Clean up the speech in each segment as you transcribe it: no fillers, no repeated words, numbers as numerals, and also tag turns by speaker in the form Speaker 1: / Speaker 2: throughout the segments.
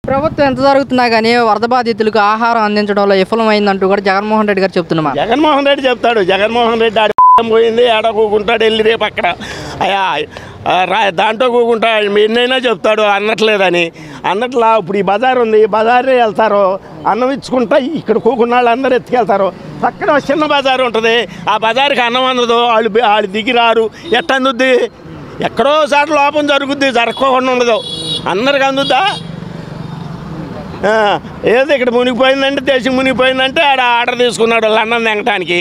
Speaker 1: ప్రభుత్వం ఎంత జరుగుతున్నా కానీ వరద బాధితులకు ఆహారం అందించడంలో విఫలమైందంటూ కూడా జగన్మోహన్ రెడ్డి గారు చెప్తున్నారు.
Speaker 2: జగన్మోహన్ రెడ్డి చెప్తాడు. జగన్మోహన్ రెడ్డి ఆడ పోయింది, ఆడ కూకుంటాడు, వెళ్ళి రేపు అక్కడ దాంట్లో కూకుంటా ఎన్నైనా చెప్తాడు అన్నట్లేదని. అన్నట్లా ఇప్పుడు ఈ బజార్ ఉంది, ఈ బజారే వెళ్తారు అన్నం ఇచ్చుకుంటా, ఇక్కడ కూకున్న వాళ్ళు అందరూ ఎత్తుకెళ్తారు. పక్కన చిన్న బజారు ఉంటుంది, ఆ బజారుకి అన్నం అందదు, వాళ్ళు దిగిరారు. ఎట్ట అందుద్ది? ఎక్కడో సార్లు లోపం జరుగుద్ది, జరగకుండా ఉండదు. అందరికి అందుద్దా? ఏదో ఇక్కడ మునిగిపోయిందంటే, దేశం మునిగిపోయిందంటే ఆర్డర్ తీసుకున్నాడు లండన్ తెగటానికి.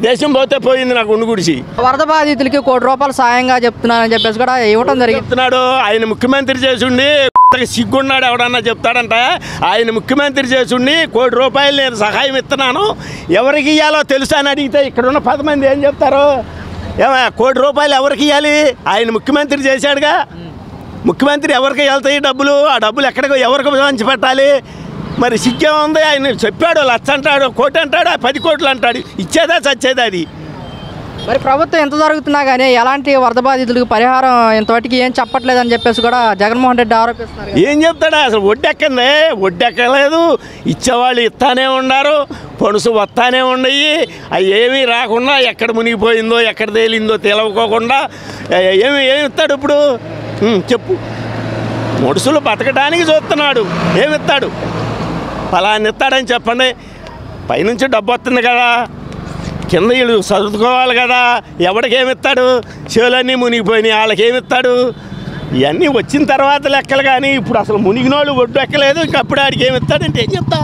Speaker 2: దేశం పోతే పోయింది నాకు ఉండి గుడిసి.
Speaker 1: వరద బాధితులకి ₹1 కోటి సాయంగా చెప్తున్నానని చెప్పేసి కూడా ఇవ్వటం
Speaker 2: చెప్తున్నాడు. ఆయన ముఖ్యమంత్రి చేసుండి సిగ్గున్నాడు ఎవడన్నా చెప్తాడంట. ఆయన ముఖ్యమంత్రి చేసుండి ₹1 కోటి నేను సహాయం ఇస్తున్నాను, ఎవరికి ఇవ్వాలో తెలుసా అని అడిగితే ఇక్కడ ఉన్న 10 మంది ఏం చెప్తారు? ₹1 కోటి ఎవరికి ఇవ్వాలి? ఆయన ముఖ్యమంత్రి చేశాడుగా. ముఖ్యమంత్రి ఎవరికి వెళ్తాయి డబ్బులు? ఆ డబ్బులు ఎక్కడికి ఎవరికి పంచి పెట్టాలి? మరి సిగ్గే ఉంది. ఆయన చెప్పాడు 1,00,000 అంటాడు, 1 కోటి అంటాడు, 10 కోట్లు అంటాడు. ఇచ్చేదా చచ్చేదా అది?
Speaker 1: మరి ప్రభుత్వం ఎంత జరుగుతున్నా కానీ ఎలాంటి వరద బాధితులకు పరిహారం ఇంతవరకు ఏం చెప్పట్లేదని చెప్పేసి కూడా జగన్మోహన్ రెడ్డి ఆరోపిస్తున్నారు.
Speaker 2: ఏం చెప్తాడా? అసలు వడ్డెక్కంది, వడ్డెక్కలేదు. ఇచ్చేవాళ్ళు ఇస్తానే ఉన్నారు, పనుసు వస్తానే ఉన్నాయి. అవి ఏమీ రాకుండా ఎక్కడ మునిగిపోయిందో ఎక్కడ తేలిందో తెలవకోకుండా ఏమి ఇస్తాడు ఇప్పుడు? చెప్పు. మనుషులు బతకడానికి చూస్తున్నాడు, ఏమిస్తాడు? ఫలాన్ని ఇస్తాడని చెప్పండి. పైనుంచి డబ్బు వస్తుంది కదా, కింద వీళ్ళు చదువుకోవాలి కదా. ఎవరికేమిస్తాడు? చెవులన్నీ మునిగిపోయినాయి, వాళ్ళకేమిస్తాడు? ఇవన్నీ వచ్చిన తర్వాత లెక్కలు. కానీ ఇప్పుడు అసలు మునిగినోళ్ళు ఒడ్డు ఎక్కలేదు, ఇంకప్పుడు ఆడికి ఏమిస్తాడంటే ఏం చెప్తా?